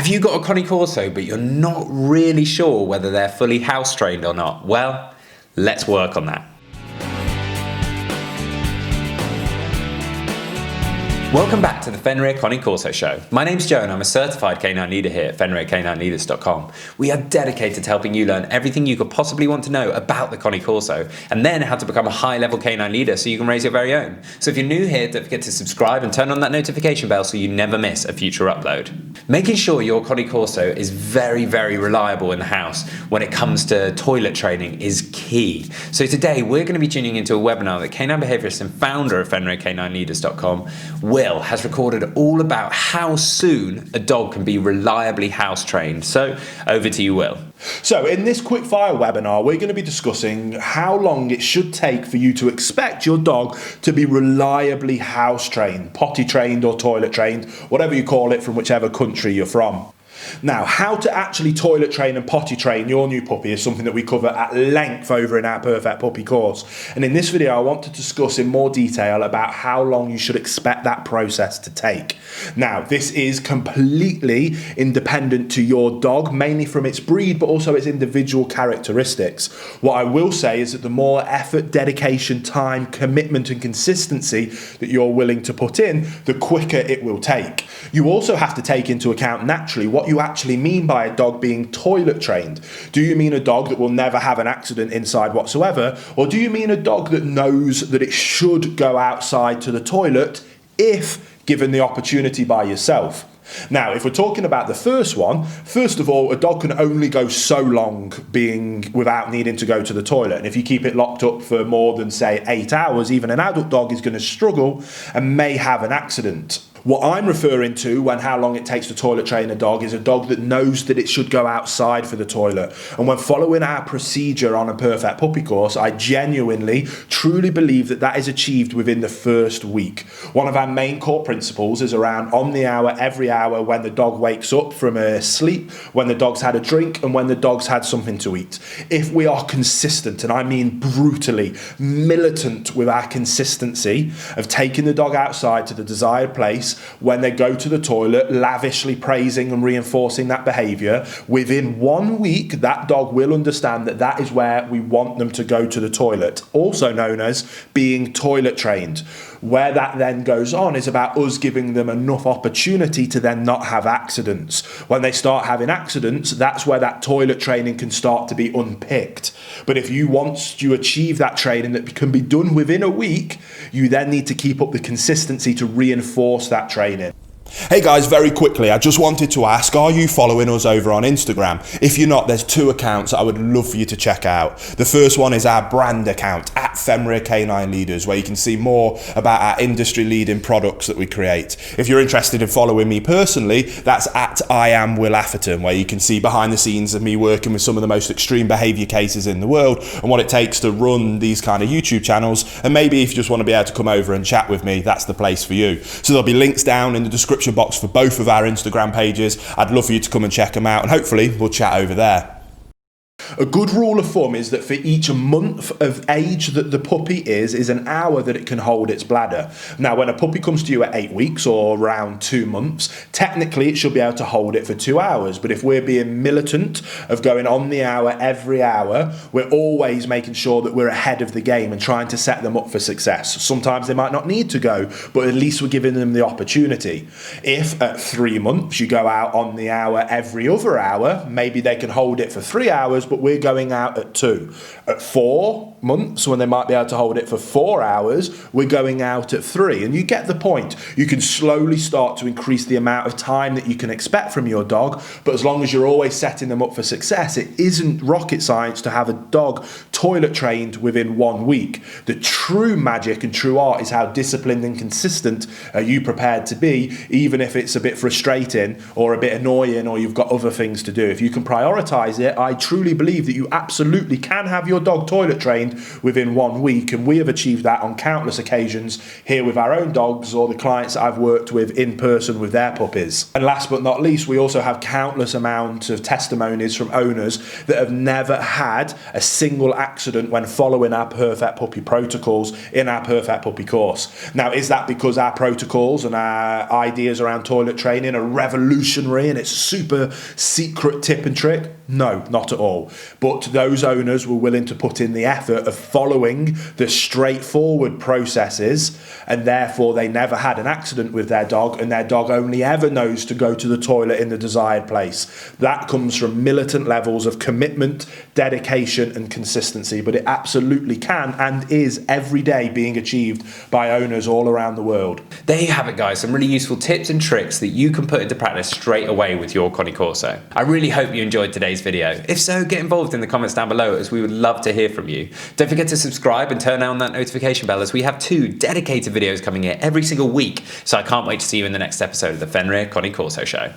Have you got a Connie Corso but you're not really sure whether they're fully house trained or not? Well, let's work on that. Welcome back to the Fenrir Connie Corso Show. My name's Joe and I'm a certified canine leader here at FenrirCanineLeaders.com. We are dedicated to helping you learn everything you could possibly want to know about the Connie Corso and then how to become a high-level canine leader so you can raise your very own. So if you're new here, don't forget to subscribe and turn on that notification bell so you never miss a future upload. Making sure your Connie Corso is very, very reliable in the house when it comes to toilet training is key. So today we're going to be tuning into a webinar that canine behaviorist and founder of FenrirCanineLeaders.com, Will, has recorded all about how soon a dog can be reliably house trained. So over to you, Will. So in this quickfire webinar, we're going to be discussing how long it should take for you to expect your dog to be reliably house trained, potty trained or toilet trained, whatever you call it from whichever country you're from. Now, how to actually toilet train and potty train your new puppy is something that we cover at length over in our Perfect Puppy course. And in this video, I want to discuss in more detail about how long you should expect that process to take. Now, this is completely independent to your dog, mainly from its breed, but also its individual characteristics. What I will say is that the more effort, dedication, time, commitment, and consistency that you're willing to put in, the quicker it will take. You also have to take into account naturally what you actually mean by a dog being toilet trained. Do you mean a dog that will never have an accident inside whatsoever? Or do you mean a dog that knows that it should go outside to the toilet if given the opportunity by yourself? Now, if we're talking about the first one, first of all, a dog can only go so long being without needing to go to the toilet. And if you keep it locked up for more than, say, 8 hours, even an adult dog is going to struggle and may have an accident. What I'm referring to when how long it takes to toilet train a dog is a dog that knows that it should go outside for the toilet. And when following our procedure on a Perfect Puppy course, I genuinely, truly believe that that is achieved within the first week. One of our main core principles is around on the hour, every hour, when the dog wakes up from a sleep, when the dog's had a drink, and when the dog's had something to eat. If we are consistent, and I mean brutally, militant with our consistency of taking the dog outside to the desired place, when they go to the toilet, lavishly praising and reinforcing that behaviour, within 1 week, that dog will understand that that is where we want them to go to the toilet, also known as being toilet trained. Where that then goes on is about us giving them enough opportunity to then not have accidents. When they start having accidents, that's where that toilet training can start to be unpicked. But if you want to achieve that training that can be done within a week, you then need to keep up the consistency to reinforce that training. Hey guys, very quickly, I just wanted to ask, are you following us over on Instagram? If you're not, there's 2 accounts that I would love for you to check out. The first one is our brand account, at Fenrir Canine Leaders, where you can see more about our industry-leading products that we create. If you're interested in following me personally, that's at I am Will Atherton, where you can see behind the scenes of me working with some of the most extreme behaviour cases in the world and what it takes to run these kind of YouTube channels. And maybe if you just want to be able to come over and chat with me, that's the place for you. So there'll be links down in the description box for both of our Instagram pages. I'd love for you to come and check them out and hopefully we'll chat over there. A good rule of thumb is that for each month of age that the puppy is an hour that it can hold its bladder. Now, when a puppy comes to you at 8 weeks or around 2 months, technically it should be able to hold it for 2 hours. But if we're being militant of going on the hour every hour, we're always making sure that we're ahead of the game and trying to set them up for success. Sometimes they might not need to go, but at least we're giving them the opportunity. If at 3 months you go out on the hour every other hour, maybe they can hold it for 3 hours, but we're going out at 2. At 4 months, when they might be able to hold it for 4 hours, we're going out at 3. And you get the point. You can slowly start to increase the amount of time that you can expect from your dog, but as long as you're always setting them up for success, it isn't rocket science to have a dog toilet trained within 1 week. The true magic and true art is how disciplined and consistent are you prepared to be, even if it's a bit frustrating or a bit annoying or you've got other things to do. If you can prioritize it, I truly believe that you absolutely can have your dog toilet trained trained within 1 week, and we have achieved that on countless occasions here with our own dogs or the clients that I've worked with in person with their puppies. And last but not least, we also have countless amounts of testimonies from owners that have never had a single accident when following our Perfect Puppy protocols in our Perfect Puppy course. Now, is that because our protocols and our ideas around toilet training are revolutionary and it's a super secret tip and trick? No, not at all. But those owners were willing to put in the effort of following the straightforward processes, and therefore they never had an accident with their dog, and their dog only ever knows to go to the toilet in the desired place. That comes from militant levels of commitment, dedication and consistency, but it absolutely can and is every day being achieved by owners all around the world. There you have it, guys, some really useful tips and tricks that you can put into practice straight away with your Connie Corso. I really hope you enjoyed today's video. If so, get involved in the comments down below, as we would love to hear from you. Don't forget to subscribe and turn on that notification bell, as we have 2 dedicated videos coming here every single week, so I can't wait to see you in the next episode of the Fenrir Connie Corso Show.